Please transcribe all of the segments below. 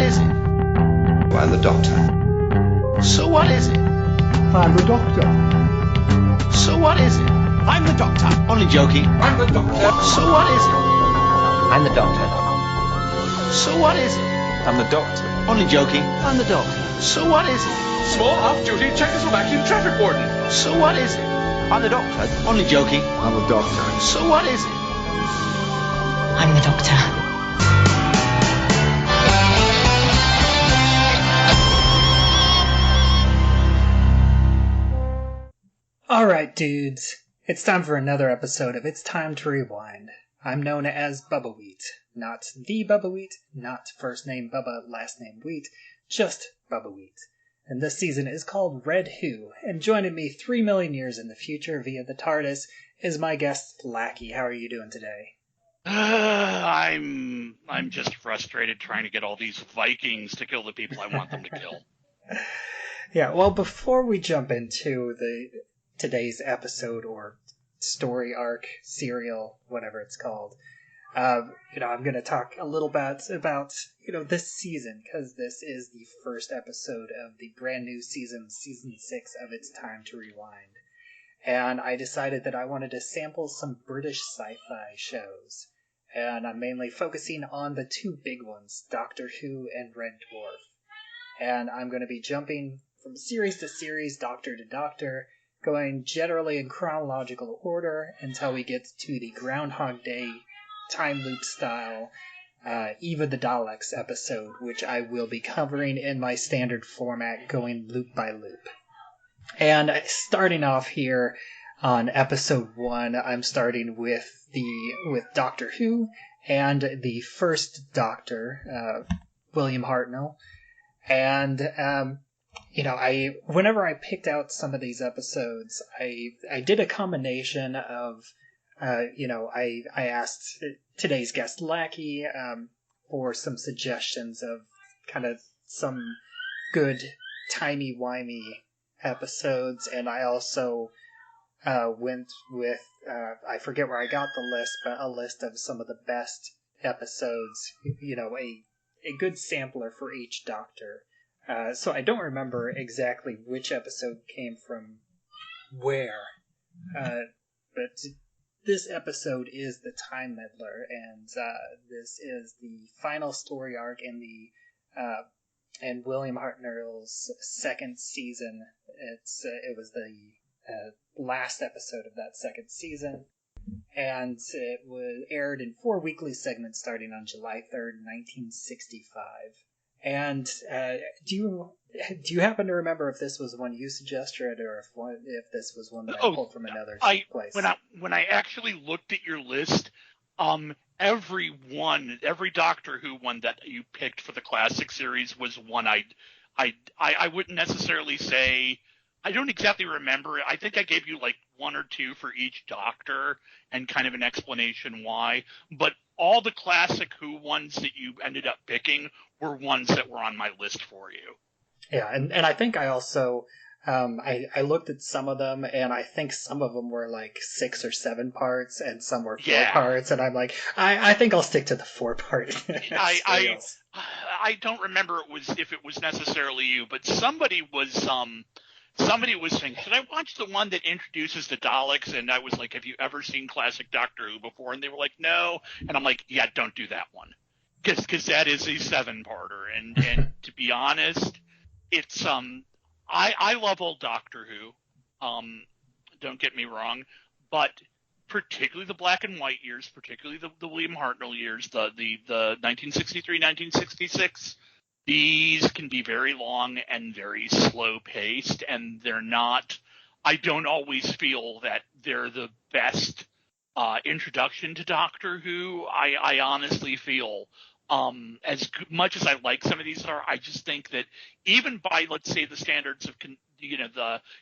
is it? I'm the Doctor. So what is it? I'm the Doctor. So what is it? I'm the Doctor. Only joking. I'm the Doctor. So what is it? I'm the Doctor. So what is it? I'm the Doctor. Only joking. I'm the Doctor. So what is it? Small off-duty Czechoslovakian traffic warden. So what is it? I'm the Doctor. Only joking. I'm the Doctor. So what is it? I'm the Doctor. Alright, dudes. It's time for another episode of It's Time to Rewind. I'm known as Bubbawheat. Not the Bubbawheat, not first name Bubba, last name Wheat, just Bubbawheat. And this season is called Red Who, and joining me 3 million years in the future via the TARDIS is my guest, Lackey. How are you doing today? I'm just frustrated trying to get all these Vikings to kill the people I want them to kill. Yeah, well, before we jump into today's episode or story arc, serial, whatever it's called, I'm going to talk a little bit about, this season, because this is the first episode of the brand new season 6 of It's Time to Rewind. And I decided that I wanted to sample some British sci-fi shows. And I'm mainly focusing on the two big ones, Doctor Who and Red Dwarf. And I'm going to be jumping from series to series, Doctor to Doctor, going generally in chronological order until we get to the Groundhog Day time loop style Eva the Daleks episode, which I will be covering in my standard format, going loop by loop. And starting off here on episode 1, I'm starting with Doctor Who and the First Doctor, William Hartnell. And whenever I picked out some of these episodes, I did a combination of, I asked today's guest Lackey for some suggestions of kind of some good timey-wimey episodes, and I also went with, I forget where I got the list, but a list of some of the best episodes, a good sampler for each Doctor. So I don't remember exactly which episode came from where, but this episode is the Time Meddler, and this is the final story arc in and William Hartnell's second season. It was the last episode of that second season, and it was aired in 4 weekly segments starting on July 3rd, 1965. And do you happen to remember if this was one you suggested, or if this was one that I pulled from another place? When I actually looked at your list, every Doctor Who one that you picked for the classic series was one I wouldn't necessarily say. I don't exactly remember it. I think I gave you like 1 or 2 for each Doctor and kind of an explanation why. But all the classic Who ones that you ended up picking were ones that were on my list for you. Yeah, and I think I also I looked at some of them, and I think some of them were like 6 or 7 parts, and some were 4 parts, and I'm like, I think I'll stick to the 4-part. I don't remember if it was necessarily you, but somebody was saying, should I watch the one that introduces the Daleks? And I was like, have you ever seen classic Doctor Who before? And they were like, no. And I'm like, yeah, don't do that one. Because that is a 7-parter. And to be honest, it's I love old Doctor Who. Don't get me wrong. But particularly the black and white years, particularly the William Hartnell years, the 1963, 1966, these can be very long and very slow-paced, and they're not – I don't always feel that they're the best introduction to Doctor Who. I honestly feel as much as I like some of these are, I just think that even by, let's say, the standards of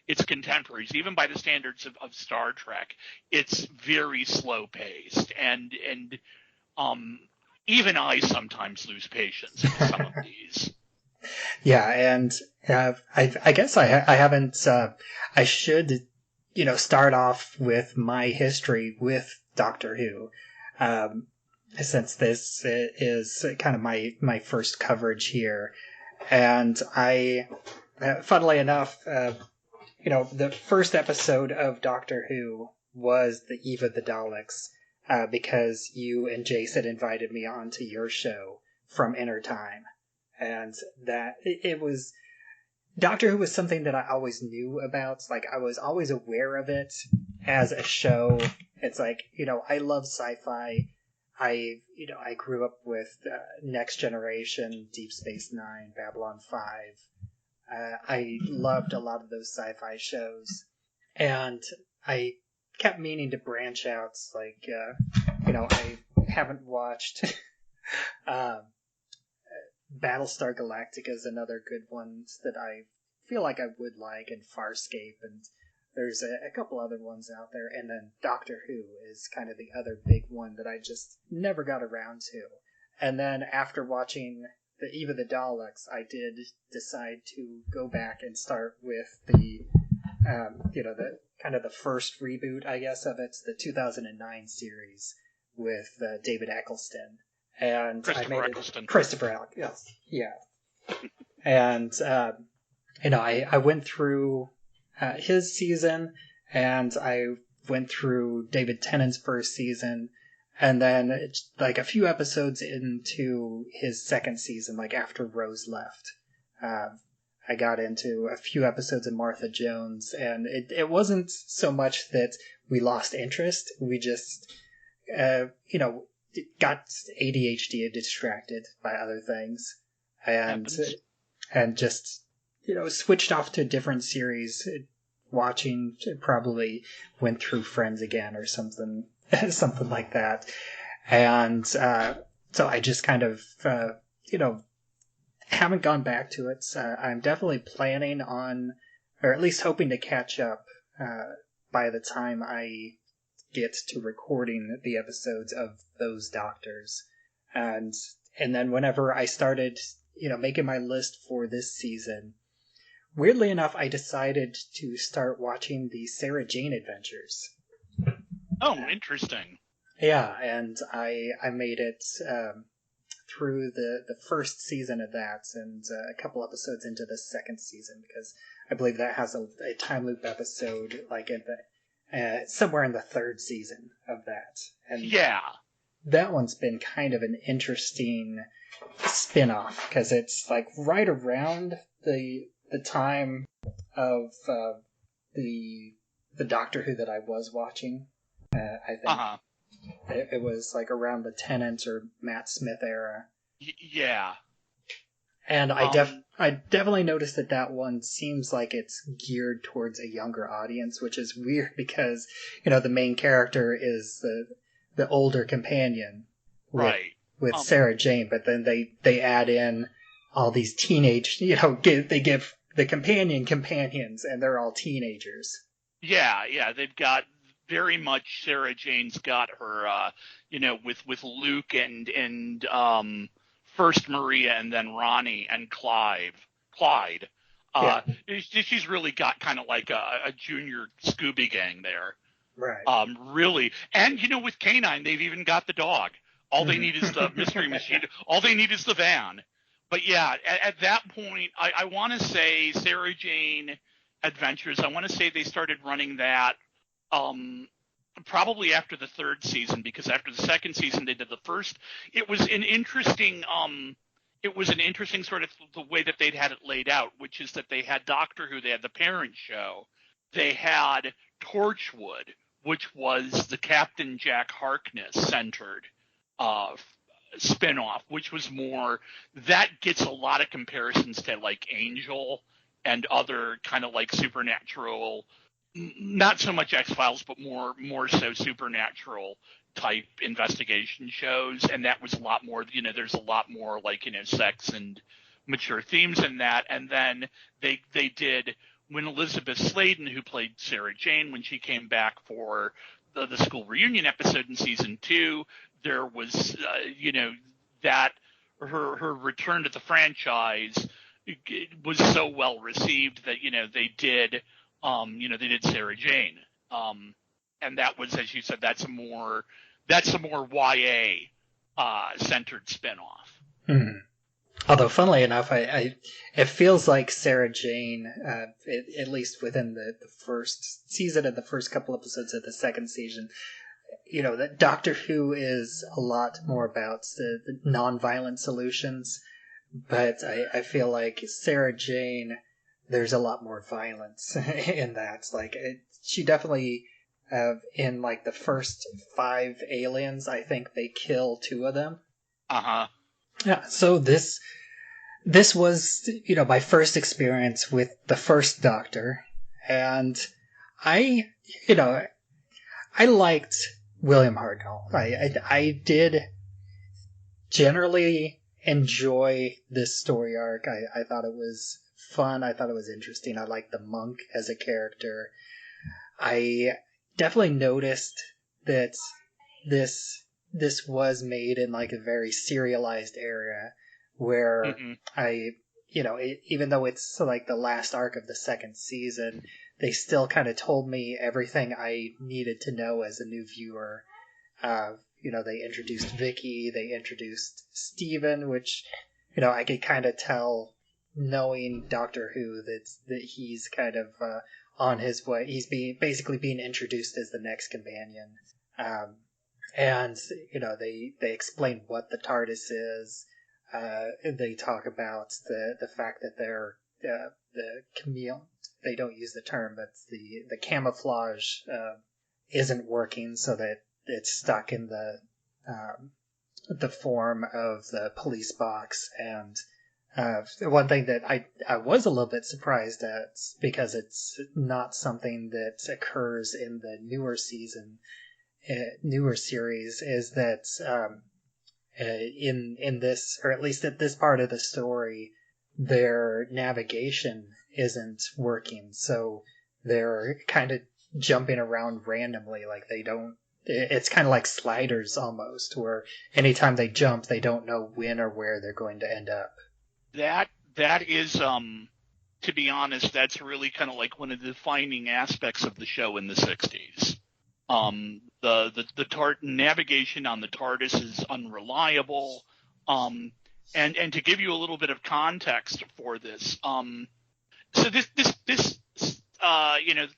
its contemporaries, even by the standards of Star Trek, it's very slow-paced, and even I sometimes lose patience with some of these. Yeah, and I guess I haven't. I should, start off with my history with Doctor Who. since this is kind of my first coverage here. And I, funnily enough, the first episode of Doctor Who was the Eve of the Daleks, because you and Jace had invited me onto your show from Inner Time. And that it was, Doctor Who was something that I always knew about. Like, I was always aware of it as a show. It's like, I love sci-fi. I grew up with Next Generation, Deep Space Nine, Babylon 5. I loved a lot of those sci-fi shows. And I kept meaning to branch out. Like, I haven't watched Battlestar Galactica is another good one that I feel like I would like, and Farscape, and there's a couple other ones out there, and then Doctor Who is kind of the other big one that I just never got around to. And then after watching the Eve of the Daleks, I did decide to go back and start with the the kind of the first reboot, I guess, of it, the 2009 series with David Eccleston. And Christopher Eccleston, yes, yeah. And I went through his season, and I went through David Tennant's first season, and then like a few episodes into his second season, like after Rose left, I got into a few episodes of Martha Jones, and it wasn't so much that we lost interest, we just got ADHD distracted by other things, and just switched off to a different series. Watching, probably went through Friends again or something like that, and so I just kind of haven't gone back to it. I'm definitely planning on, or at least hoping to catch up by the time I get to recording the episodes of those Doctors. And then whenever I started, making my list for this season, weirdly enough, I decided to start watching the Sarah Jane Adventures. Oh, interesting. Yeah, and I made it through the first season of that, and a couple episodes into the second season, because I believe that has a time loop episode like in the somewhere in the third season of that. And yeah, that one's been kind of an interesting spin-off, because it's like right around the time of the Doctor Who that I was watching. I think it was like around the Tennant or Matt Smith era. Yeah. And I definitely noticed that one seems like it's geared towards a younger audience, which is weird because, the main character is the older companion. Right. With Sarah Jane, but then they add in all these teenage, they give the companions, and they're all teenagers. Yeah, they've got very much, Sarah Jane's got her, with Luke and first Maria and then Ronnie and Clyde. She's really got kind of like a junior Scooby Gang there. Right. Really. And, with K9, they've even got the dog. All they need is the mystery machine. All they need is the van. But yeah, at that point, I want to say Sarah Jane Adventures, I want to say they started running that probably after the third season, because after the second season they did the first. It was an interesting sort of the way that they'd had it laid out, which is that they had Doctor Who, they had the parent show, they had Torchwood, which was the Captain Jack Harkness centered spin-off, which was more, that gets a lot of comparisons to like Angel and other kind of like supernatural, not so much X-Files, but more so supernatural type investigation shows. And that was a lot more, there's a lot more like, sex and mature themes in that. And then they did, when Elizabeth Sladen, who played Sarah Jane, when she came back for the school reunion episode in season 2, there was, that her return to the franchise was so well received that, they did Sarah Jane. And that was, as you said, that's a more YA centered spinoff. Hmm. Although, funnily enough, it feels like Sarah Jane, at least within the first season and the first couple episodes of the second season, that Doctor Who is a lot more about the non-violent solutions, but I feel like Sarah Jane, there's a lot more violence in that. Like, she definitely, in like the first 5 aliens, I think they kill 2 of them. Uh-huh. Yeah, so this was, my first experience with the First Doctor, and I liked William Hartnell. I did generally enjoy this story arc. I thought it was fun. I thought it was interesting. I liked the monk as a character. I definitely noticed that this was made in like a very serialized area where even though it's like the last arc of the second season, they still kind of told me everything I needed to know as a new viewer. They introduced Vicky, they introduced Steven, which, I could kind of tell, knowing Doctor Who, that he's kind of on his way. He's basically being introduced as the next companion. And, they explain what the TARDIS is. They talk about the fact that they're the chameleon. They don't use the term, but the camouflage isn't working, so that it's stuck in the form of the police box. And one thing that I was a little bit surprised at, because it's not something that occurs in the newer series, is that in this, or at least at this part of the story, their navigation isn't working, so they're kind of jumping around randomly. Like, they don't, it's kind of like sliders almost, where anytime they jump, they don't know when or where they're going to end up. That is, to be honest, that's really kind of like one of the defining aspects of the show in the 60s. The navigation on the TARDIS is unreliable. And to give you a little bit of context for this, so this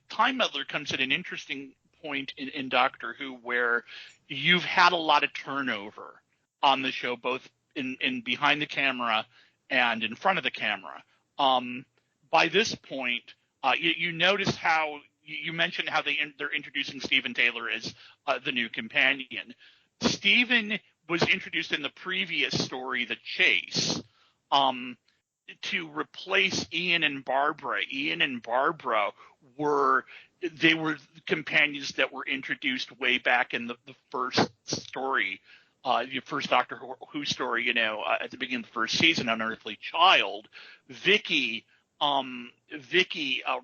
Time Meddler comes at an interesting point in Doctor Who, where you've had a lot of turnover on the show, both in behind the camera and in front of the camera. By this point, you notice how you mentioned how they're introducing Stephen Taylor as the new companion. Stephen was introduced in the previous story, The Chase, to replace Ian and Barbara. Ian and Barbara were companions that were introduced way back in the first story, your first Doctor Who story, at the beginning of the first season, Unearthly Child. Vicky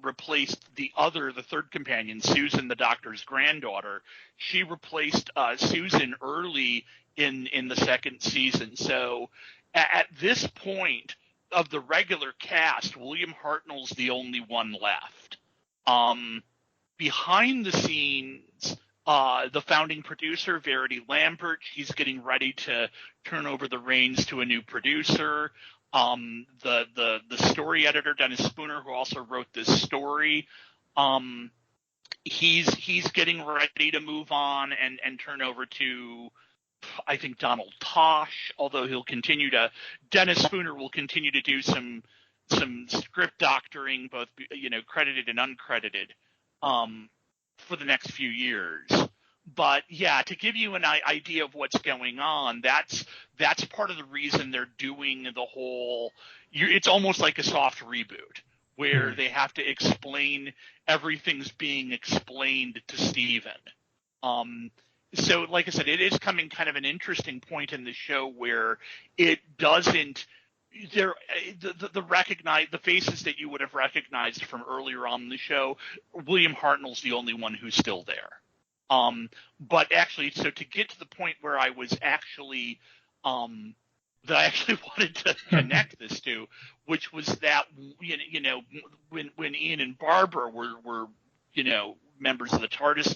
replaced the third companion, Susan, the Doctor's granddaughter. She replaced Susan early in the second season. So at this point of the regular cast, William Hartnell's the only one left. Behind the scenes, the founding producer, Verity Lambert, he's getting ready to turn over the reins to a new producer. The story editor, Dennis Spooner, who also wrote this story, he's getting ready to move on and turn over to, I think, Donald Tosh, although Dennis Spooner will continue to do some script doctoring, both, credited and uncredited, for the next few years. But yeah, to give you an idea of what's going on, that's part of the reason they're doing the whole. It's almost like a soft reboot, where they have to explain everything's being explained to Steven. So, like I said, it is coming kind of an interesting point in the show where it doesn't. The faces that you would have recognized from earlier on in the show, William Hartnell's the only one who's still there. But actually, so to get to the point where I was actually, that I actually wanted to connect this to, which was that, when Ian and Barbara were members of the TARDIS,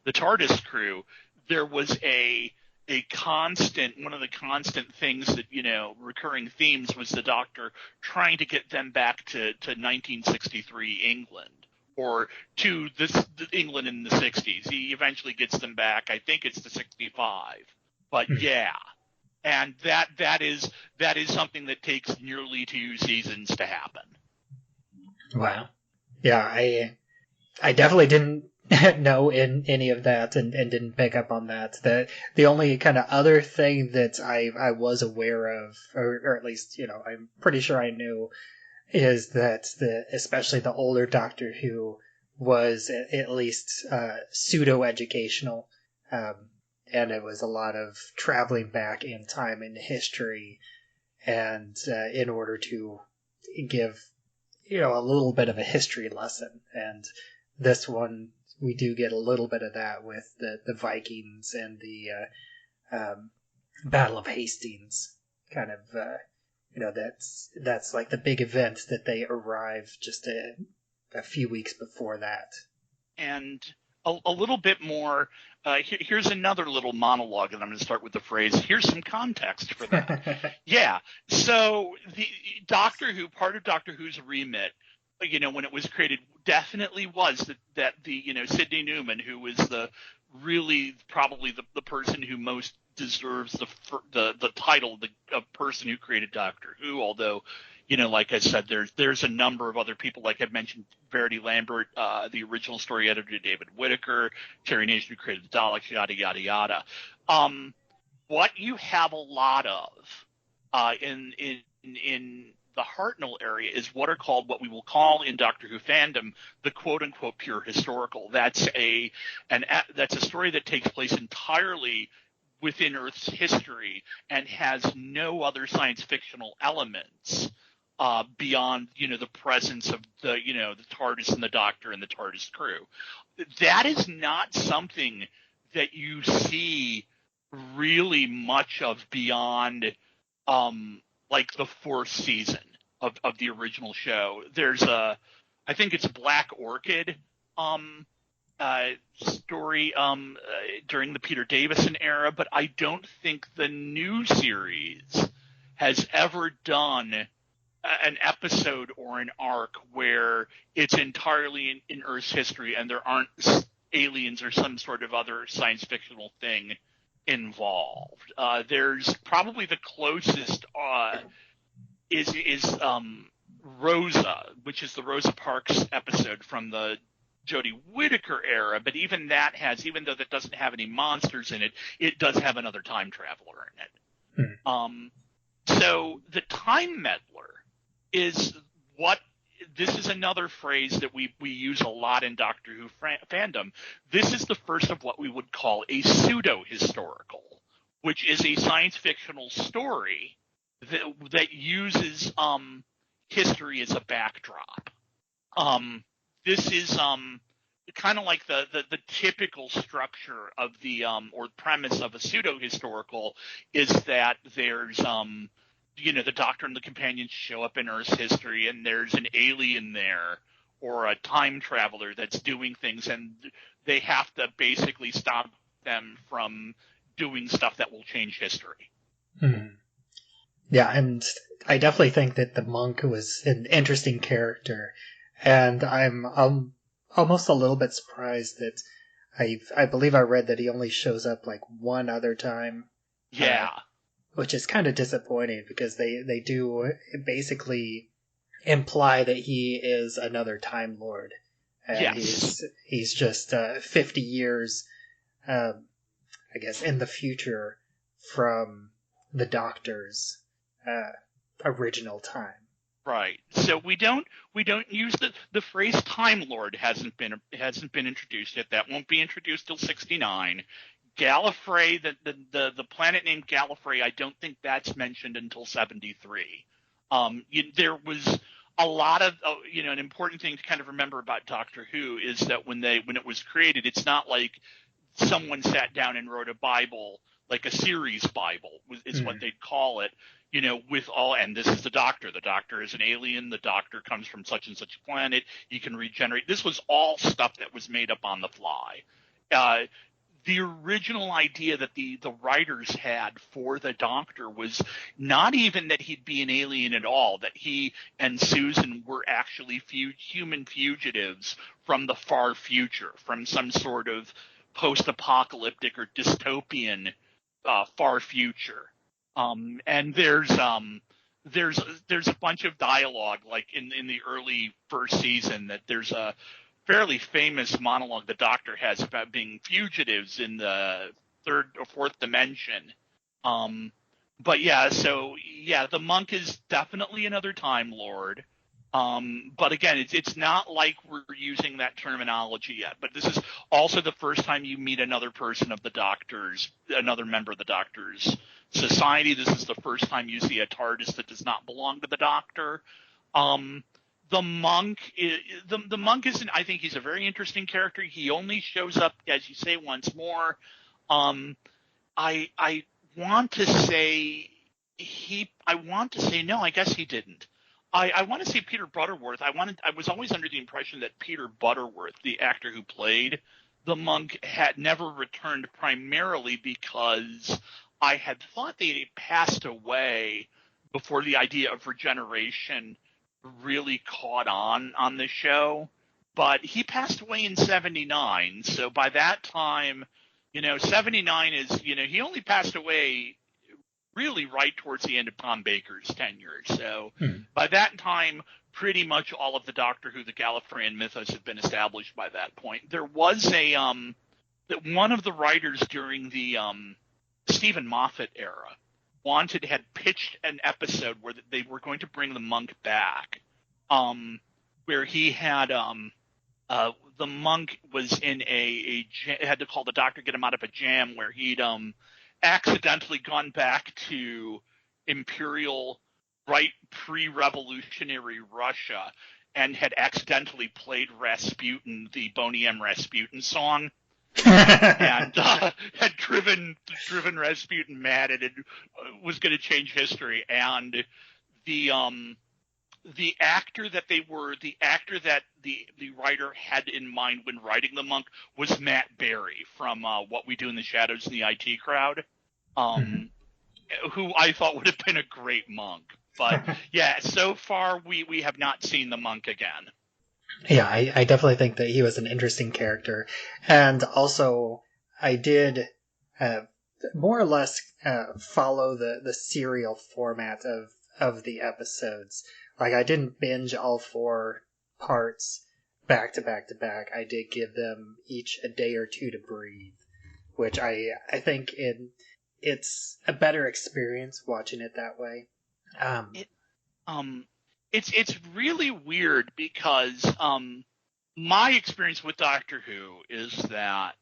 the TARDIS crew, there was a one of the constant things that, recurring themes was the Doctor trying to get them back to 1963 England, or to England in the 60s. He eventually gets them back. I think it's to 65. But yeah. And that is something that takes nearly 2 seasons to happen. Wow. Yeah, I definitely didn't know in any of that and didn't pick up on that. The only kind of other thing that I was aware of, or at least, I'm pretty sure I knew, is that especially the older Doctor Who was at least pseudo-educational, and it was a lot of traveling back in time in history, and in order to give a little bit of a history lesson. And this one, we do get a little bit of that with the Vikings and the Battle of Hastings. Kind of, that's like the big event that they arrive just a few weeks before that. And a little bit more. Here's another little monologue, and I'm going to start with the phrase, here's some context for that. Yeah. So the Doctor Who, part of Doctor Who's remit, when it was created, definitely was that the Sidney Newman, who was probably the person who most deserves the title of person who created Doctor Who, although like I said, there's a number of other people, like I mentioned, Verity Lambert, the original story editor, David Whitaker, Terry Nation, who created the Daleks, yada, yada, yada. What you have a lot of in the Hartnell area is what we will call in Doctor Who fandom the quote-unquote pure historical. That's a story that takes place entirely within Earth's history and has no other science fictional elements beyond the presence of the TARDIS and the Doctor and the TARDIS crew. That is not something that you see really much of beyond like the 4th season of the original show. There's I think it's Black Orchid story during the Peter Davison era, but I don't think the new series has ever done an episode or an arc where it's entirely in Earth's history and there aren't aliens or some sort of other science fictional thing involved. There's probably the closest is Rosa, which is the Rosa Parks episode from the Jodie Whittaker era, but even though that doesn't have any monsters in it, it does have another time traveler in it. So the Time Meddler is this is another phrase that we use a lot in Doctor Who fandom. This is the first of what we would call a pseudo-historical, which is a science fictional story that uses history as a backdrop. This is kind of like the typical structure of the or premise of a pseudo-historical is that there's the Doctor and the companions show up in Earth's history, and there's an alien there or a time traveler that's doing things, and they have to basically stop them from doing stuff that will change history. Yeah, and I definitely think that the monk was an interesting character, and I'm almost a little bit surprised that I believe I read that he only shows up like one other time. Yeah. Which is kind of disappointing because they do basically imply that he is another Time Lord. And yes. He's just 50 years, I guess, in the future from the Doctor's original time. Right. So we don't use the phrase Time Lord hasn't been introduced yet. That won't be introduced till 69. Gallifrey, the planet named Gallifrey, I don't think that's mentioned until 73. There was a lot of an important thing to kind of remember about Doctor Who is that when it was created, it's not like someone sat down and wrote a Bible, like a series Bible is what they'd call it, with all, and this is the Doctor. The Doctor is an alien. The Doctor comes from such and such planet. He can regenerate. This was all stuff that was made up on the fly. the original idea that the writers had for the Doctor was not even that he'd be an alien at all, that he and Susan were actually human fugitives from the far future, from some sort of post-apocalyptic or dystopian far future. And there's a bunch of dialogue, like in the early first season, that there's a fairly famous monologue the Doctor has about being fugitives in the third or fourth dimension. But yeah, so yeah, the monk is definitely another Time Lord. But again, it's not like we're using that terminology yet. But this is also the first time you meet another person of the Doctor's, another member of the Doctor's society. This is the first time you see a TARDIS that does not belong to the Doctor. The monk isn't. I think he's a very interesting character. He only shows up, as you say, once more. I want to say no. I guess he didn't. I want to say Peter Butterworth. I was always under the impression that Peter Butterworth, the actor who played the monk, had never returned, primarily because I had thought that he passed away before the idea of regeneration really caught on the show. But he passed away in 1979, so by that time, 1979 is, he only passed away really right towards the end of Tom Baker's tenure. So by that time, pretty much all of the Doctor Who, the Gallifreyan mythos had been established by that point. There was that one of the writers during the Stephen Moffat era had pitched an episode where they were going to bring the monk back, where he had the monk was in had to call the Doctor, get him out of a jam where he'd accidentally gone back to imperial, pre-revolutionary Russia and had accidentally played Rasputin, the Boney M. Rasputin song. And had driven Rasputin mad, and it was going to change history. And the actor that the writer had in mind when writing the monk was Matt Berry from What We Do in the Shadows and the IT Crowd, who I thought would have been a great monk. But yeah, so far we have not seen the monk again. Yeah, I definitely think that he was an interesting character. And also, I did more or less follow the serial format of the episodes. Like, I didn't binge all 4 parts back to back to back. I did give them each a day or two to breathe, which I think it's a better experience watching it that way. It's really weird because my experience with Doctor Who is that,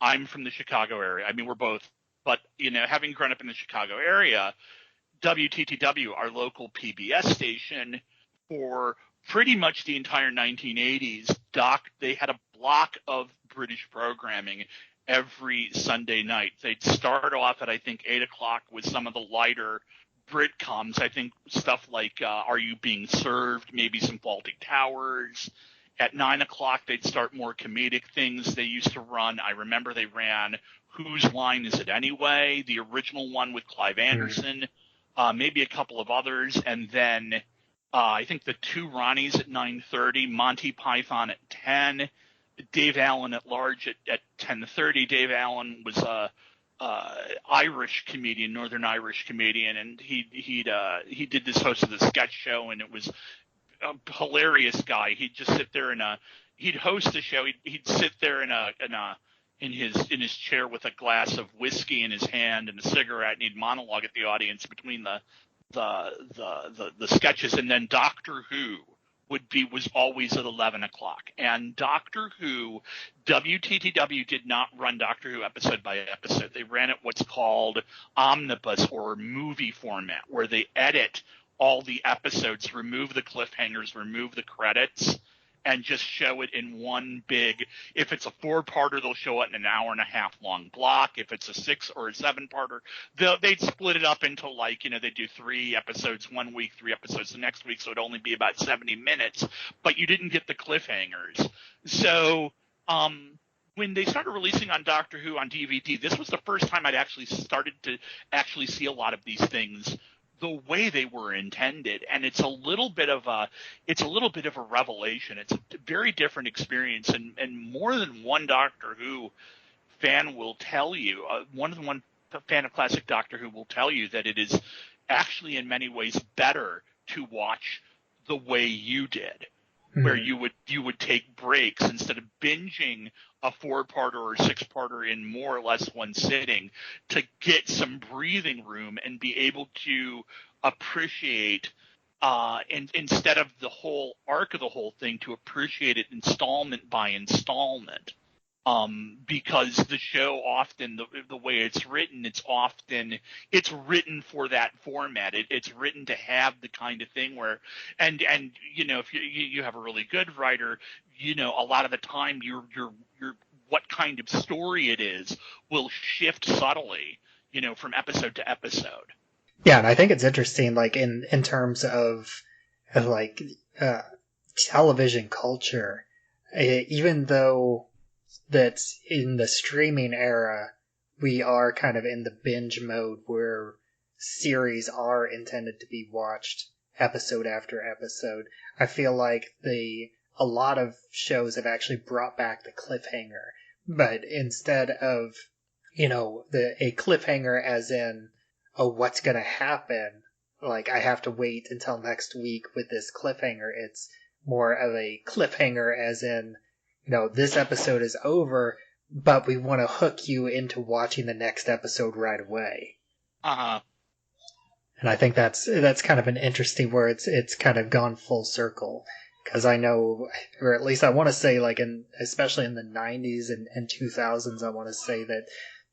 I'm from the Chicago area. I mean, we're both, but, having grown up in the Chicago area, WTTW, our local PBS station, for pretty much the entire 1980s, they had a block of British programming every Sunday night. They'd start off at, I think, 8 o'clock with some of the lighter Britcoms, I think stuff like Are You Being Served, maybe some Faulty Towers. At 9 o'clock, they'd start more comedic things. They used to run, I remember they ran Whose Line Is It Anyway, the original one with Clive Anderson, maybe a couple of others, and then I think the 2 Ronnies at 9:30, Monty Python at 10, Dave Allen at Large at 10:30. Dave Allen was a Irish comedian, Northern Irish comedian, and he did this host of the sketch show, and it was a hilarious guy. He'd just sit there he'd host the show. He'd sit there in his chair with a glass of whiskey in his hand and a cigarette, and he'd monologue at the audience between the sketches. And then Doctor Who was always at 11 o'clock. And Doctor Who, WTTW did not run Doctor Who episode by episode. They ran it what's called omnibus or movie format, where they edit all the episodes, remove the cliffhangers, remove the credits, and just show it in one big. If it's a 4-parter, they'll show it in an hour and a half long block. If it's a 6 or a 7-parter, they'd split it up into they do 3 episodes one week, 3 episodes the next week, so it'd only be about 70 minutes, but you didn't get the cliffhangers. So when they started releasing on Doctor Who on DVD, this was the first time I'd actually started to actually see a lot of these things the way they were intended, and it's a little bit of a revelation. It's a very different experience, and more than one Doctor Who fan will tell you, one fan of classic Doctor Who will tell you that it is actually in many ways better to watch the way you did, where you would take breaks instead of binging a 4-parter or 6-parter in more or less one sitting, to get some breathing room and be able to appreciate, and instead of the whole arc of the whole thing, to appreciate it installment by installment. Because the show often, the way it's written, it's written for that format. It's written to have the kind of thing where, and if you have a really good writer, a lot of the time your what kind of story it is will shift subtly, from episode to episode. Yeah, and I think it's interesting, like in terms of like television culture, even though that in the streaming era, we are kind of in the binge mode where series are intended to be watched episode after episode. I feel like a lot of shows have actually brought back the cliffhanger, but instead of, a cliffhanger as in, oh, what's going to happen? Like, I have to wait until next week with this cliffhanger. It's more of a cliffhanger as in, this episode is over, but we want to hook you into watching the next episode right away. Uh-huh. And I think that's kind of an interesting where it's kind of gone full circle. Because I know, or at least I want to say, like, especially in the 90s and 2000s, I want to say that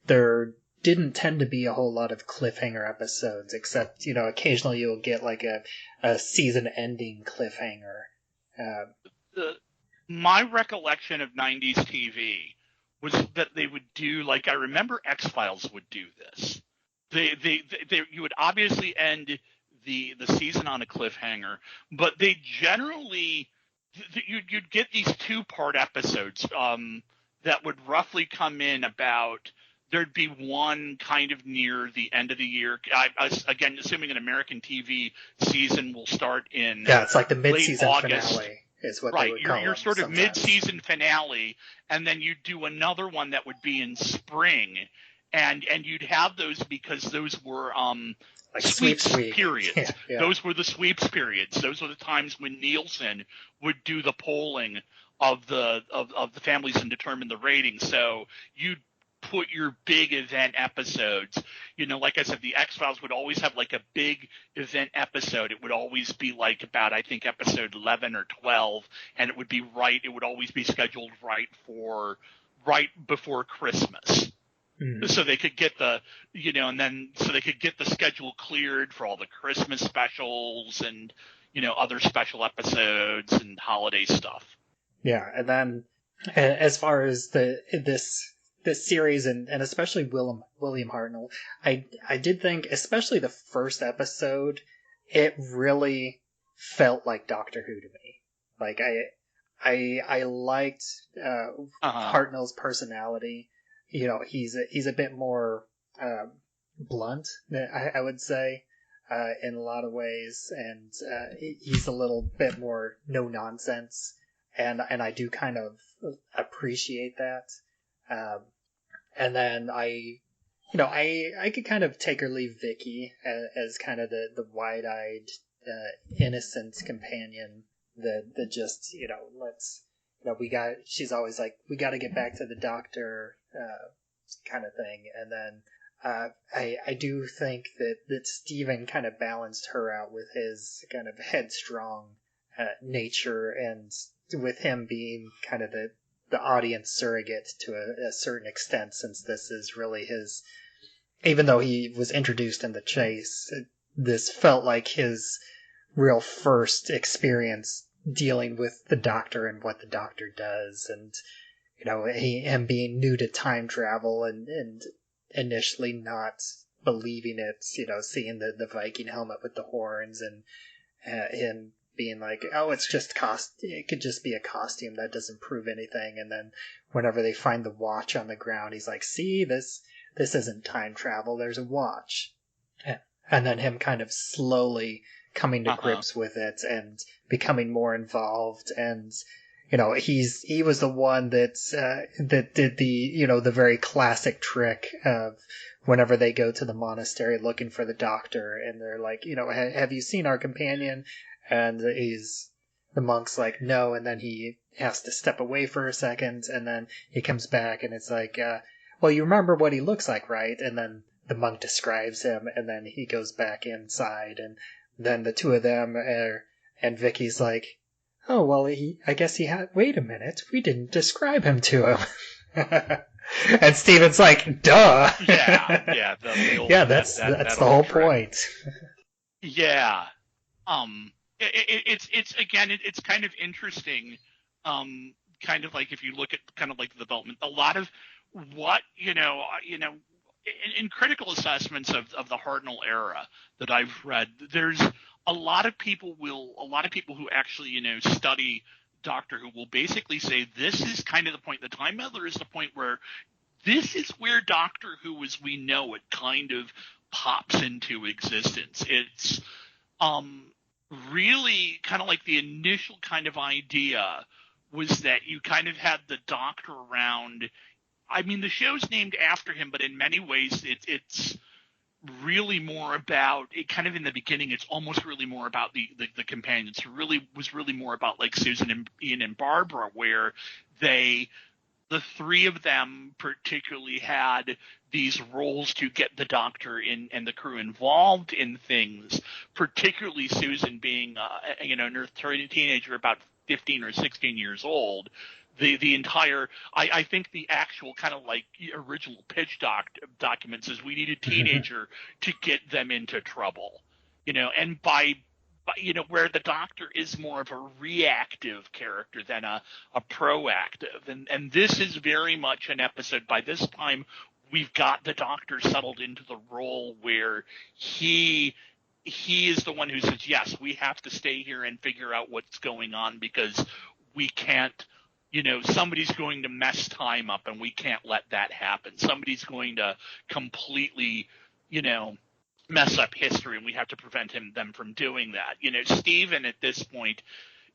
there didn't tend to be a whole lot of cliffhanger episodes, except, occasionally you'll get like a season-ending cliffhanger. My recollection of 90s TV was that they would do, like, I remember X-Files would do this. You would obviously end the season on a cliffhanger, but they generally, you'd get these 2-part episodes that would roughly come in about, there'd be one kind of near the end of the year. Again, assuming an American TV season will start in it's like the mid-season August. Finale. Is what Right, they would call your sort of sometimes. mid-season finale, and then you'd do another one that would be in spring, and you'd have those because those were like sweeps week. periods. Yeah. Those were the sweeps periods. Those were the times when Nielsen would do the polling of the families and determine the rating. So you'd put your big event episodes, like I said, the X-Files would always have like a big event episode. It would always be like about, I think, episode 11 or 12, and it would always be scheduled right before Christmas. Mm-hmm. So they could get the schedule cleared for all the Christmas specials and, other special episodes and holiday stuff. Yeah. And then as far as this series and especially William Hartnell, I did think, especially the first episode, it really felt like Doctor Who to me. Like I liked Hartnell's personality. He's a bit more blunt, I would say, in a lot of ways, and he's a little bit more no nonsense, and I do kind of appreciate that. And then I could kind of take or leave Vicky as kind of the wide-eyed, innocent companion that just, she's always like, we got to get back to the doctor, kind of thing. And then, I do think that Steven kind of balanced her out with his kind of headstrong, nature, and with him being kind of the audience surrogate to a certain extent, since this is really his, even though he was introduced in the Chase, this felt like his real first experience dealing with the Doctor and what the Doctor does, and him being new to time travel and initially not believing it, seeing the Viking helmet with the horns, and him being like, oh, it's just it could just be a costume, that doesn't prove anything. And then whenever they find the watch on the ground, he's like, see, this isn't time travel, there's a watch. And then him kind of slowly coming to grips with it and becoming more involved. And he was the one that did the very classic trick of whenever they go to the monastery looking for the doctor, and they're like, have you seen our companion? And the monk's like, no, and then he has to step away for a second, and then he comes back, and it's like, well, you remember what he looks like, right? And then the monk describes him, and then he goes back inside, and then the two of them and Vicky's like, oh, well, I guess he had... Wait a minute, we didn't describe him to him. And Steven's like, duh. Yeah. That's the whole point. Yeah. It's again, it's kind of interesting. Kind of like if you look at kind of like the development, a lot of what, in critical assessments of the Hartnell era that I've read, there's a lot of people who actually, study Doctor Who will basically say this is kind of the point. The Time Meddler is the point where this is where Doctor Who as we know it kind of pops into existence. It's really kind of like the initial kind of idea was that you kind of had the Doctor around. I mean, the show's named after him, but in many ways it's really more about it. Kind of in the beginning, it's almost really more about the companions. It was really more about like Susan and Ian and Barbara, where the three of them particularly had these roles to get the Doctor in and the crew involved in things, particularly Susan being a teenager about 15 or 16 years old. The entire I think the actual kind of like original pitch document says we need a teenager to get them into trouble, and by where the Doctor is more of a reactive character than a proactive, and this is very much an episode. By this time, we've got the Doctor settled into the role where he is the one who says, yes, we have to stay here and figure out what's going on because we can't. Somebody's going to mess time up, and we can't let that happen. Somebody's going to completely, mess up history, and we have to prevent them from doing that. Stephen at this point,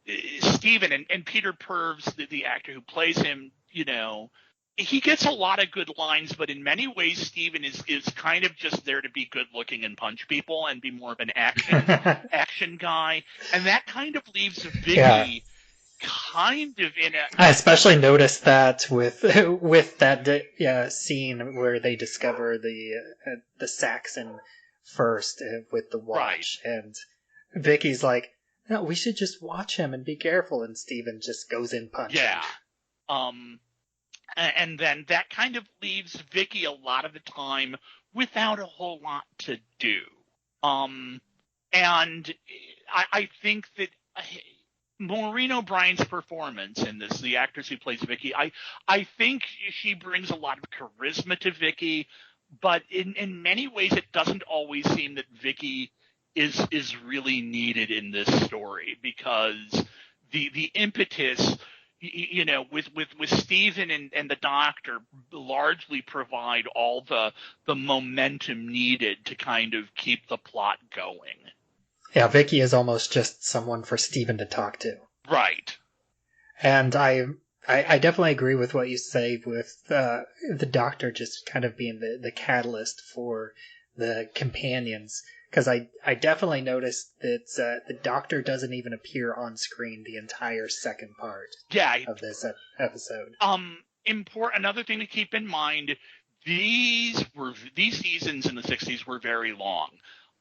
and Peter Purves, the actor who plays him, he gets a lot of good lines, but in many ways, Stephen is kind of just there to be good looking and punch people and be more of an action guy, and that kind of leaves Vicky. Yeah. Kind of in a. I especially noticed that with that scene where they discover the Saxon first with the watch, right. And Vicky's like, "No, we should just watch him and be careful." And Steven just goes in punching. Yeah. And then that kind of leaves Vicky a lot of the time without a whole lot to do. And I think that. Maureen O'Brien's performance in this, the actress who plays Vicky, I think she brings a lot of charisma to Vicky, but in many ways it doesn't always seem that Vicky is really needed in this story, because the impetus, with Stephen and the Doctor largely provide all the momentum needed to kind of keep the plot going. Yeah, Vicky is almost just someone for Stephen to talk to. Right. And I definitely agree with what you say with the Doctor just kind of being the catalyst for the companions. Because I definitely noticed that the Doctor doesn't even appear on screen the entire second part of this episode. Another thing to keep in mind, these seasons in the 60s were very long.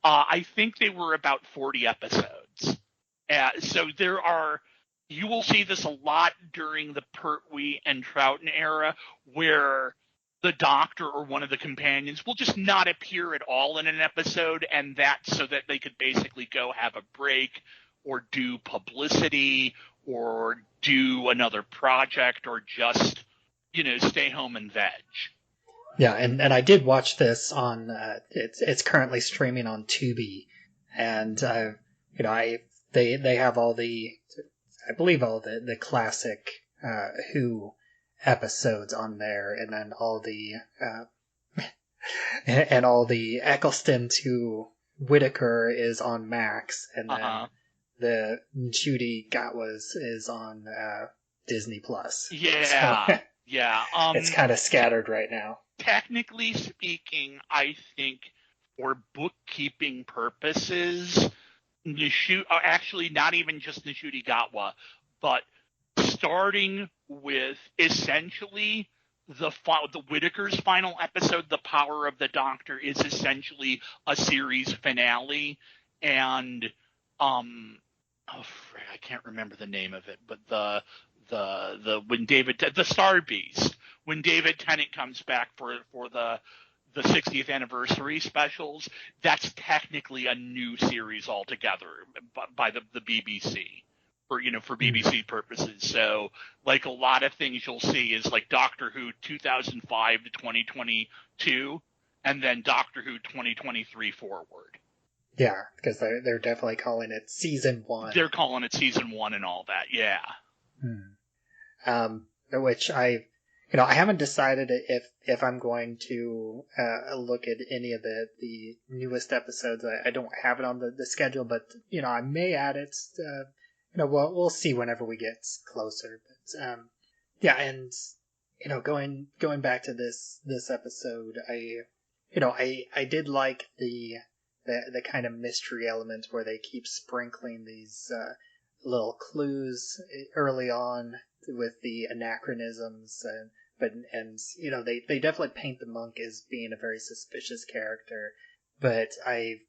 I think they were about 40 episodes. So you will see this a lot during the Pertwee and Troughton era, where the Doctor or one of the companions will just not appear at all in an episode, and that's so that they could basically go have a break or do publicity or do another project or just, stay home and veg. Yeah, and I did watch this on. It's currently streaming on Tubi, and I they have all the, I believe all the classic Who episodes on there, and then all the and all the Eccleston to Whittaker is on Max, and then the Ncuti Gatwas is on Disney Plus. Yeah, so, yeah. It's kind of scattered right now. Technically speaking, I think for bookkeeping purposes, actually not even just Ncuti Gatwa, but starting with essentially the Whittaker's final episode, The Power of the Doctor, is essentially a series finale, and I can't remember the name of it, but the Star Beast, when David Tennant comes back for the 60th anniversary specials, that's technically a new series altogether by the BBC. For BBC purposes. So like a lot of things you'll see is like Doctor Who 2005 to 2022, and then Doctor Who 2023 forward. Yeah, because they're definitely calling it season 1. They're calling it season 1 and all that. Yeah. Which I haven't decided if I'm going to look at any of the newest episodes. I don't have it on the schedule, but I may add it. We'll see whenever we get closer. But and going back to this episode, I did like the kind of mystery element where they keep sprinkling these little clues early on with the anachronisms, and they definitely paint the monk as being a very suspicious character, but I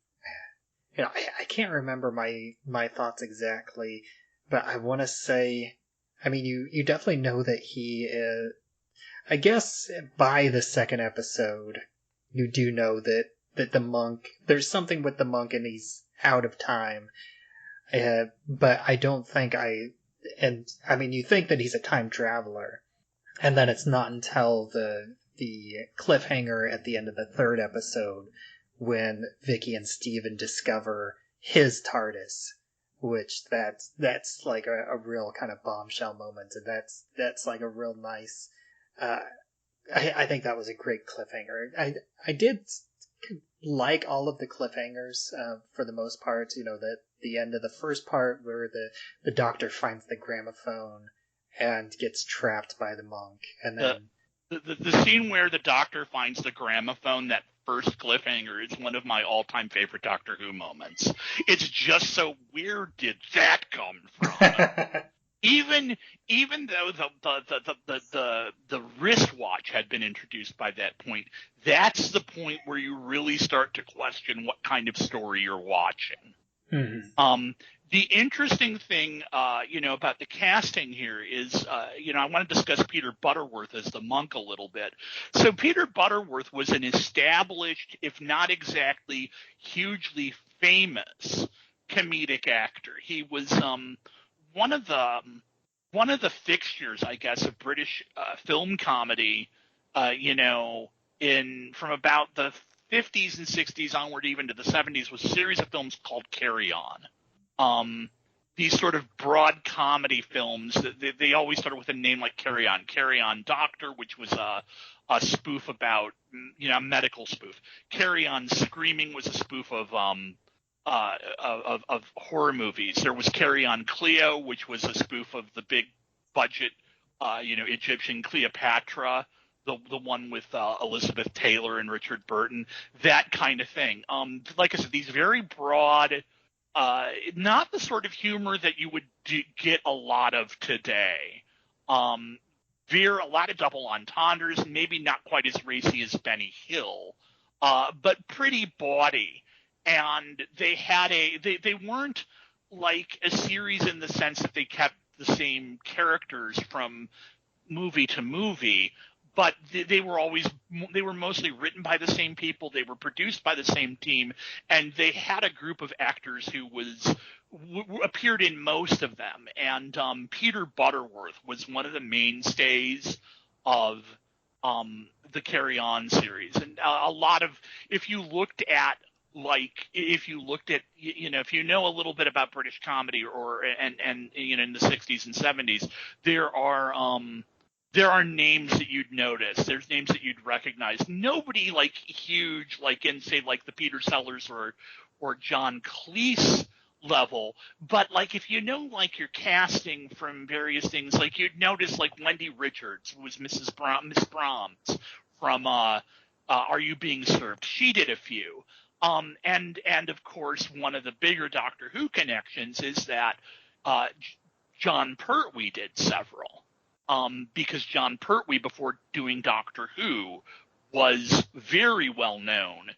can't remember my thoughts exactly, but I want to say, I mean, you definitely know that he is, I guess by the second episode, you do know that the monk, there's something with the monk and he's out of time, but I don't think you think that he's a time traveler, and then it's not until the cliffhanger at the end of the third episode when Vicky and Steven discover his TARDIS, which that's like a real kind of bombshell moment, and that's like a real nice. I think that was a great cliffhanger. I did like all of the cliffhangers for the most part. That the end of the first part where the Doctor finds the gramophone and gets trapped by the monk, and then the scene where the Doctor finds the gramophone, that first cliffhanger, is one of my all-time favorite Doctor Who moments. It's just so weird. Did that come from? Even though the wristwatch had been introduced by that point, that's the point where you really start to question what kind of story you're watching. Mm-hmm. The interesting thing, about the casting here is, I want to discuss Peter Butterworth as the monk a little bit. So Peter Butterworth was an established, if not exactly hugely famous, comedic actor. He was one of the fixtures, I guess, of British film comedy, from about the 50s and 60s onward, even to the 70s, was a series of films called Carry On. These sort of broad comedy films, they always started with a name like Carry On Doctor, which was a spoof about, a medical spoof. Carry On Screaming was a spoof of horror movies. There was Carry On Cleo, which was a spoof of the big budget, Egyptian Cleopatra, the one with Elizabeth Taylor and Richard Burton, that kind of thing. Like I said, these very broad, not the sort of humor that you would get a lot of today. A lot of double entendres, maybe not quite as racy as Benny Hill, but pretty bawdy. And they weren't like a series in the sense that they kept the same characters from movie to movie, but they were mostly written by the same people. They were produced by the same team, and they had a group of actors who appeared in most of them. And Peter Butterworth was one of the mainstays of the Carry On series. And a lot of, if you looked at like if you looked at, if you know a little bit about British comedy and in the 60s and 70s, there are names that you'd notice. There's names that you'd recognize. Nobody like huge, like in say like the Peter Sellers or John Cleese level, but like if you know like your casting from various things, like you'd notice like Wendy Richards was Miss Brahms from Are You Being Served? She did a few. And of course one of the bigger Doctor Who connections is that John Pertwee did several. Because John Pertwee, before doing Doctor Who, was very well known,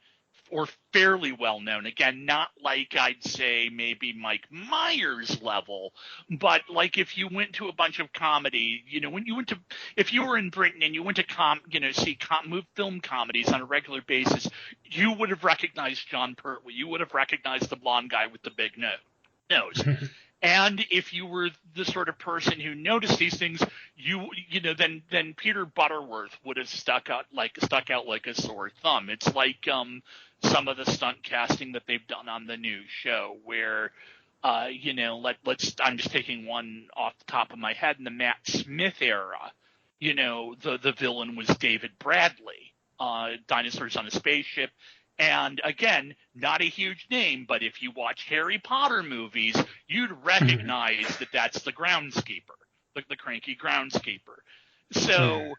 or fairly well known. Again, not like I'd say maybe Mike Myers level, but like if you went to a bunch of comedy, if you were in Britain and you went to see film comedies on a regular basis, you would have recognized John Pertwee. You would have recognized the blonde guy with the big nose. And if you were the sort of person who noticed these things, then Peter Butterworth would have stuck out like a sore thumb. It's like some of the stunt casting that they've done on the new show, where I'm just taking one off the top of my head. In the Matt Smith era, the villain was David Bradley, Dinosaurs on a Spaceship. And again, not a huge name, but if you watch Harry Potter movies, you'd recognize that that's the groundskeeper, the cranky groundskeeper. So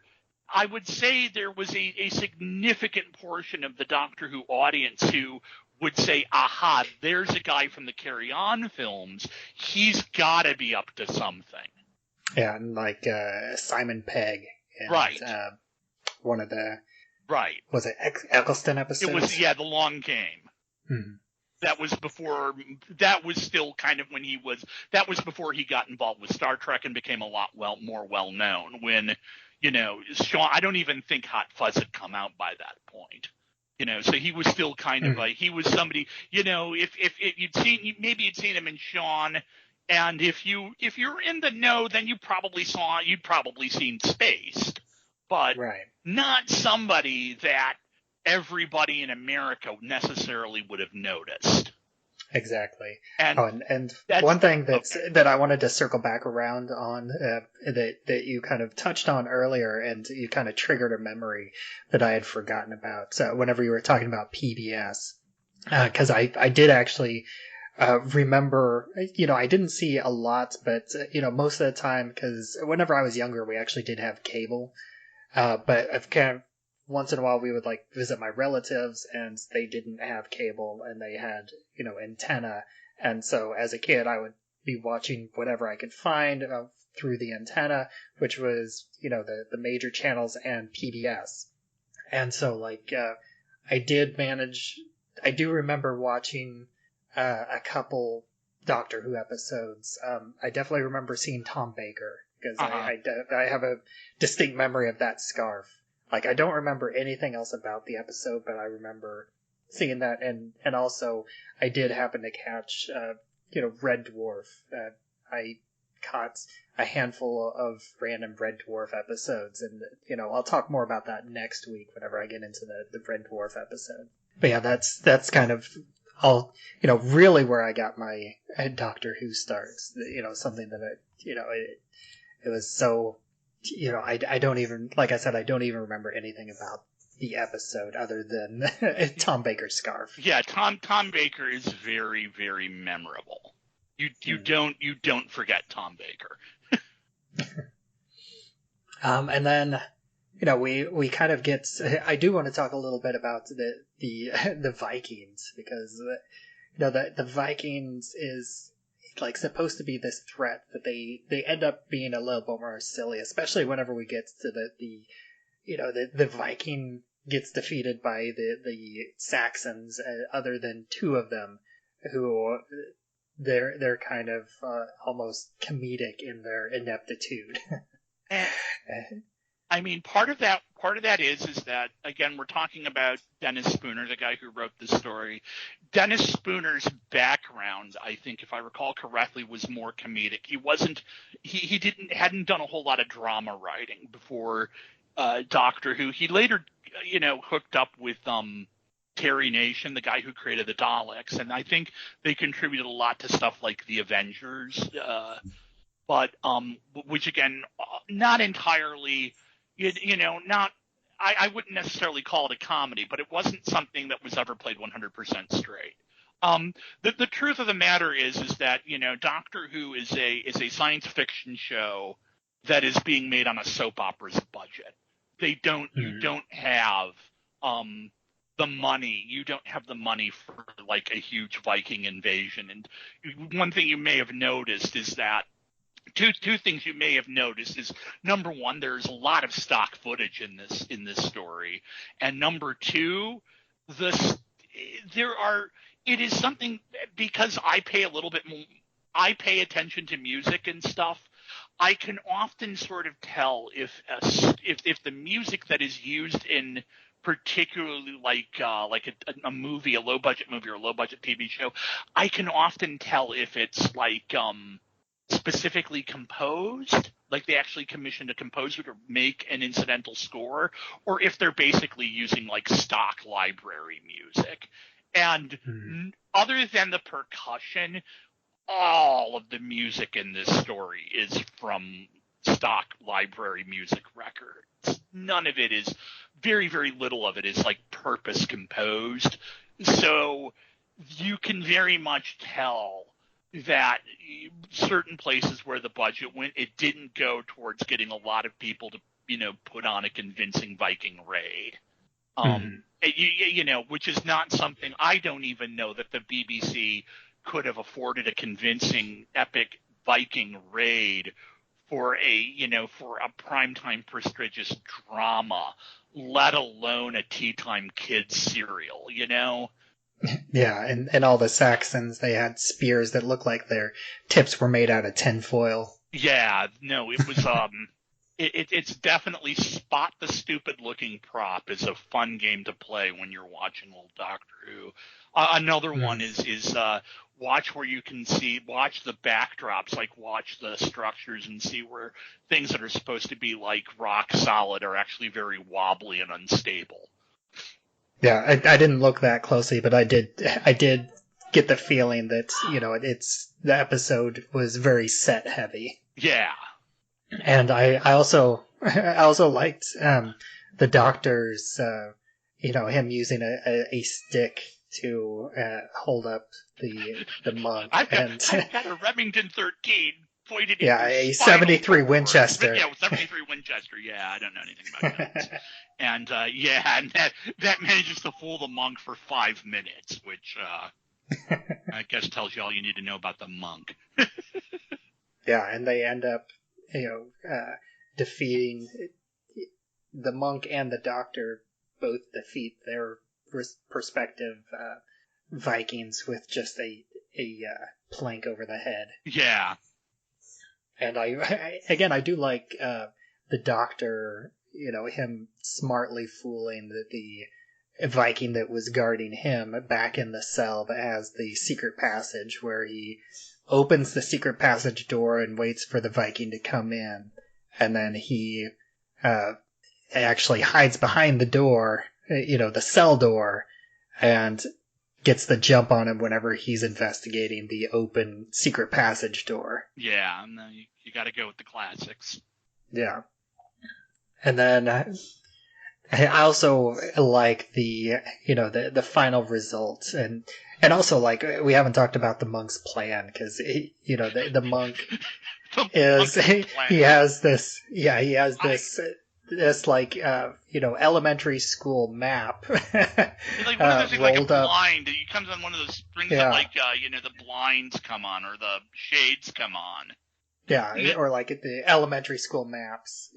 I would say there was a significant portion of the Doctor Who audience who would say, aha, there's a guy from the Carry On films. He's got to be up to something. Yeah, and like Simon Pegg. And, right. One of the... Right. Was it Eccleston episodes? It was, The Long Game. Hmm. That was still kind of when that was before he got involved with Star Trek and became a lot more well known. When, Sean, I don't even think Hot Fuzz had come out by that point. So he was still kind of he was somebody, if you'd seen him in Sean, and if you're in the know, then you'd probably seen Spaced. But not somebody that everybody in America necessarily would have noticed. Exactly. And one thing that I wanted to circle back around on that you kind of touched on earlier, and you kind of triggered a memory that I had forgotten about. So whenever you were talking about PBS, because I did actually remember, I didn't see a lot, but most of the time, because whenever I was younger, we actually did have cable. But I've kind of, once in a while we would like visit my relatives and they didn't have cable and they had, antenna. And so as a kid, I would be watching whatever I could find through the antenna, which was, the major channels and PBS. And so I do remember watching a couple Doctor Who episodes. I definitely remember seeing Tom Baker. Because I have a distinct memory of that scarf. Like, I don't remember anything else about the episode, but I remember seeing that. And also, I did happen to catch, Red Dwarf. I caught a handful of random Red Dwarf episodes. And, I'll talk more about that next week whenever I get into the Red Dwarf episode. But yeah, that's kind of all, really where I got my Doctor Who starts. Something that it was so, I don't even, like I said, I don't even remember anything about the episode other than Tom Baker's scarf. Yeah, Tom Baker is very, very memorable. You don't forget Tom Baker. And then, we kind of get, I do want to talk a little bit about the Vikings, because, the Vikings is like supposed to be this threat, but they end up being a little bit more silly, especially whenever we get to the Viking gets defeated by the Saxons, other than two of them who they're kind of almost comedic in their ineptitude. I mean, part of that is that, again, we're talking about Dennis Spooner, the guy who wrote the story. Dennis Spooner's background, I think, if I recall correctly, was more comedic. He hadn't done a whole lot of drama writing before Doctor Who. He later, hooked up with Tim Terry Nation, the guy who created the Daleks, and I think they contributed a lot to stuff like the Avengers, but which again, not entirely, not. I wouldn't necessarily call it a comedy, but it wasn't something that was ever played 100% straight. The truth of the matter is that Doctor Who is a science fiction show that is being made on a soap opera's budget. You don't have the money. You don't have the money for like a huge Viking invasion. And one thing you may have noticed is that two things you may have noticed is, number one, there's a lot of stock footage in this story, and number two, it is something, because I pay a little bit more. I pay attention to music and stuff. I can often sort of tell if the music that is used in particularly like a movie, a low budget movie or a low budget TV show, I can often tell if it's like specifically composed, like they actually commissioned a composer to make an incidental score, or if they're basically using like stock library music. And other than the percussion, all of the music in this story is from stock library music records. None of it is, very, very little of it is like purpose composed. So you can very much tell that certain places where the budget went, it didn't go towards getting a lot of people to, put on a convincing Viking raid. Which is not something, I don't even know that the BBC could have afforded a convincing epic Viking raid for a primetime prestigious drama, let alone a tea time kids serial, Yeah, and all the Saxons, they had spears that looked like their tips were made out of tinfoil. Yeah, no, it was it's definitely spot the stupid looking prop is a fun game to play when you're watching old Doctor Who. Another one is watch where you can watch the backdrops, like watch the structures and see where things that are supposed to be like rock solid are actually very wobbly and unstable. Yeah, I didn't look that closely, but I did get the feeling that, the episode was very set heavy. Yeah. And I also liked the Doctor's him using a stick to hold up the monk. I've got a Remington 13 pointed in a 73 Winchester. Yeah, 73 Winchester. Yeah, I don't know anything about guns. And and that manages to fool the monk for 5 minutes, which I guess tells you all you need to know about the monk. Yeah, and they end up defeating the monk and the Doctor. Both defeat their respective Vikings with just a plank over the head. Yeah. And I do like the Doctor, him smartly fooling the Viking that was guarding him back in the cell that has the secret passage, where he opens the secret passage door and waits for the Viking to come in, and then he actually hides behind the door, the cell door, and gets the jump on him whenever he's investigating the open secret passage door. Yeah, no, you got to go with the classics. Yeah. And then I also like the final result, and also like we haven't talked about the monk's plan, because the monk he has this elementary school map like one of those things, like a up. blind. He comes on one of those strings that the blinds come on or the shades come on. Yeah, or like the elementary school maps,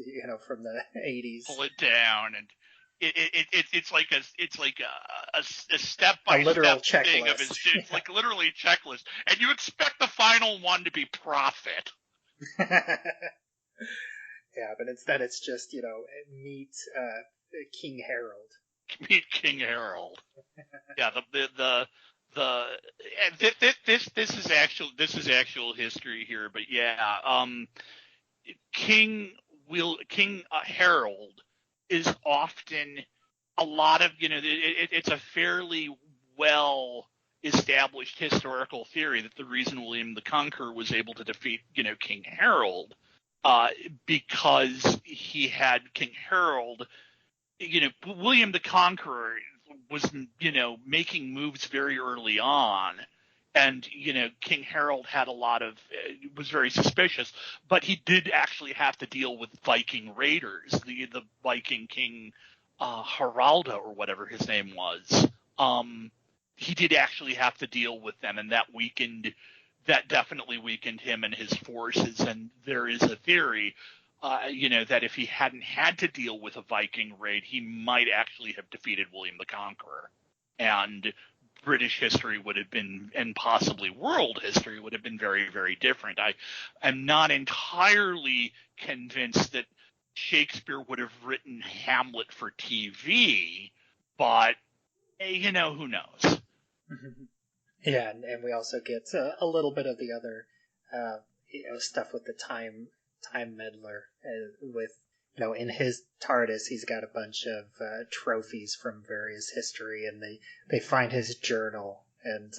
from the 80s. Pull it down, and it's like a step by step thing of his. It's like literally a checklist, and you expect the final one to be profit. Yeah, but instead it's just meet King Harold. Meet King Harold. Yeah, this is actual history here, but yeah, King Harold is often a lot of, it's a fairly well established historical theory that the reason William the Conqueror was able to defeat, King Harold, because he had King Harold, William the Conqueror was, making moves very early on. And, King Harold had was very suspicious, but he did actually have to deal with Viking raiders, the Viking King Haralda, or whatever his name was. He did actually have to deal with them, and that definitely weakened him and his forces. And there is a theory, that if he hadn't had to deal with a Viking raid, he might actually have defeated William the Conqueror. And British history would have been, and possibly world history would have been very, very different. I am not entirely convinced that Shakespeare would have written Hamlet for TV, but, who knows? Yeah, and we also get a little bit of the other stuff with the Time Meddler, with, in his TARDIS, he's got a bunch of trophies from various history, and they find his journal, and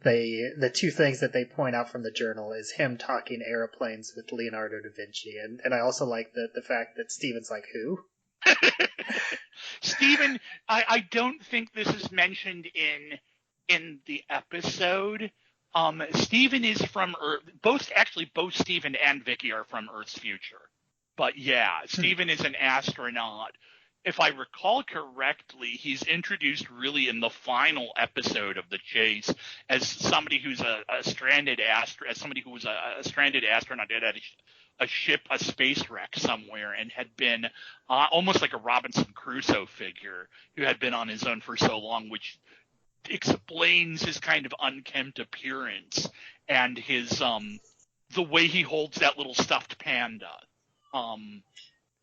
the two things that they point out from the journal is him talking airplanes with Leonardo da Vinci, and I also like the fact that Stephen's like, who? Stephen, I don't think this is mentioned in the episode. Stephen is from Earth. Both Stephen and Vicky are from Earth's future. But yeah, Stephen is an astronaut. If I recall correctly, he's introduced really in the final episode of The Chase as somebody who's a stranded astronaut at a ship, a space wreck somewhere, and had been almost like a Robinson Crusoe figure who had been on his own for so long, which explains his kind of unkempt appearance and his the way he holds that little stuffed panda.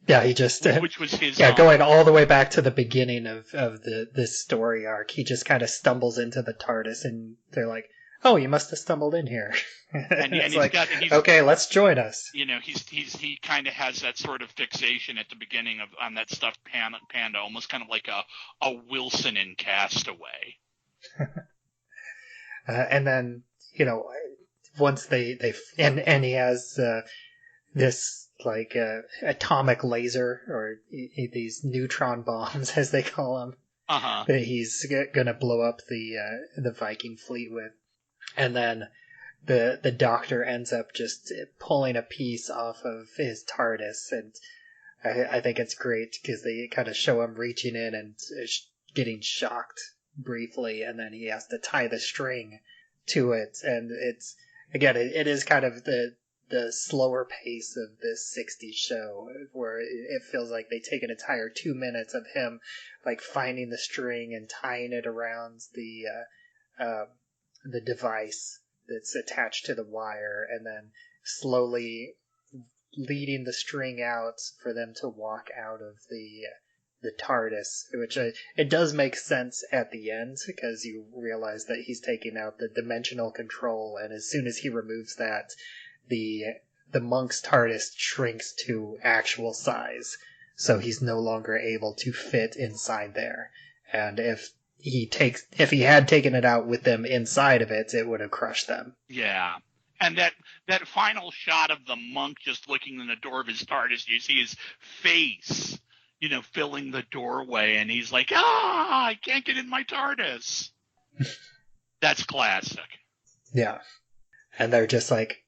Yeah, he just which was his going all the way back to the beginning of this story arc. He just kind of stumbles into the TARDIS, and they're like, "Oh, you must have stumbled in here." and it's like, okay, let's join us. He kind of has that sort of fixation at the beginning on that stuffed panda, almost kind of like a Wilson in Castaway. And then, once they and he has this like atomic laser, or these neutron bombs as they call them, that he's gonna blow up the Viking fleet with, and then the Doctor ends up just pulling a piece off of his TARDIS, and I think it's great because they kind of show him reaching in and getting shocked briefly, and then he has to tie the string to it, and it's again it is kind of the slower pace of this 60s show, where it feels like they take an entire 2 minutes of him like finding the string and tying it around the device that's attached to the wire, and then slowly leading the string out for them to walk out of the TARDIS, which it does make sense at the end, because you realize that he's taking out the dimensional control, and as soon as he removes that, the monk's TARDIS shrinks to actual size, so he's no longer able to fit inside there. And if he had taken it out with them inside of it, it would have crushed them. Yeah. And that final shot of the monk just looking in the door of his TARDIS, you see his face, filling the doorway, and he's like, I can't get in my TARDIS. That's classic. Yeah. And they're just like,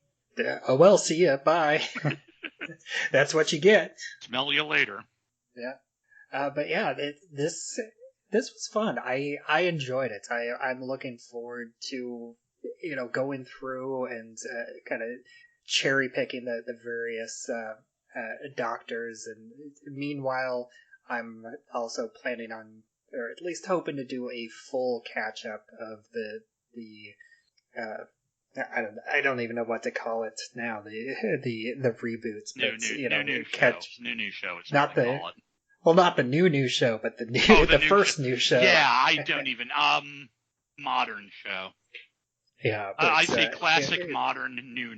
oh, well, see ya, bye. That's what you get. Smell you later. Yeah. But yeah, this was fun. I enjoyed it. I'm looking forward to, going through and kind of cherry picking the various doctors. And meanwhile, I'm also planning on, or at least hoping to do a full catch up of the I don't even know what to call it now. The reboots, but new show. It's not the not the new show, but the first new show. Yeah, I don't even modern show. Yeah, I say classic, modern, new.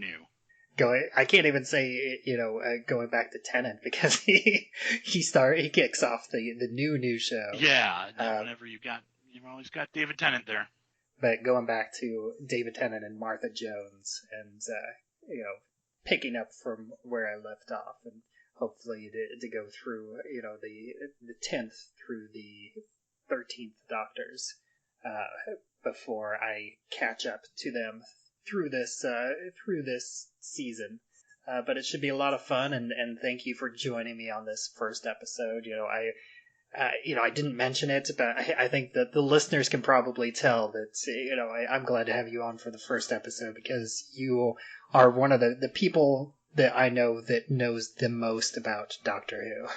I can't even say, going back to Tennant because he kicks off the new show. Yeah, whenever you've always got David Tennant there. But going back to David Tennant and Martha Jones, and picking up from where I left off, and hopefully to go through the 10th through the 13th Doctors before I catch up to them through this season. But it should be a lot of fun, and thank you for joining me on this first episode. I didn't mention it, but I think that the listeners can probably tell that, I'm glad to have you on for the first episode because you are one of the people that I know that knows the most about Doctor Who.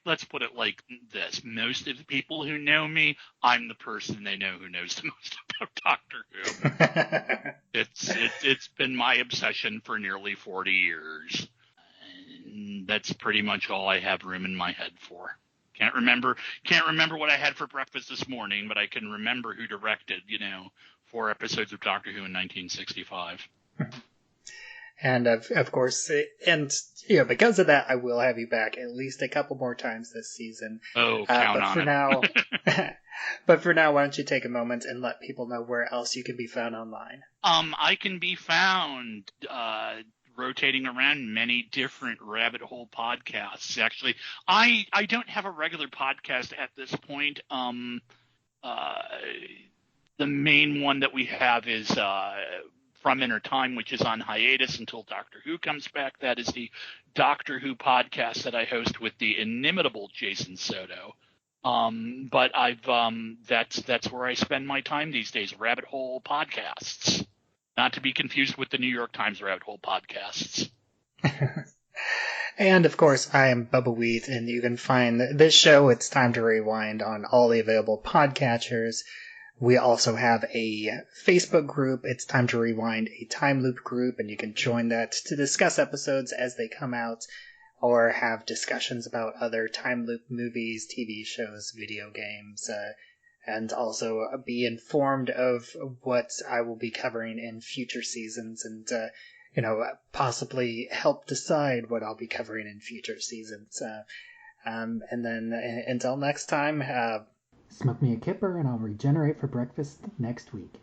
Let's put it like this. Most of the people who know me, I'm the person they know who knows the most about Doctor Who. It's been my obsession for nearly 40 years. And that's pretty much all I have room in my head for. Can't remember what I had for breakfast this morning, but I can remember who directed, 4 episodes of Doctor Who in 1965. And of course, because of that, I will have you back at least a couple more times this season. Oh, count on it. But for now, why don't you take a moment and let people know where else you can be found online? I can be found rotating around many different rabbit hole podcasts. Actually, I don't have a regular podcast at this point. The main one that we have is From Inner Time, which is on hiatus until Doctor Who comes back. That is the Doctor Who podcast that I host with the inimitable Jason Soto. But that's where I spend my time these days, rabbit hole podcasts. Not to be confused with the New York Times rabbit hole podcasts. And of course, I am Bubbawheat, and you can find this show, It's Time to Rewind, on all the available podcatchers. We also have a Facebook group, It's Time to Rewind, a time loop group, and you can join that to discuss episodes as they come out, or have discussions about other time loop movies, TV shows, video games, and also be informed of what I will be covering in future seasons, and possibly help decide what I'll be covering in future seasons. And then until next time, Smoke me a kipper and I'll regenerate for breakfast next week.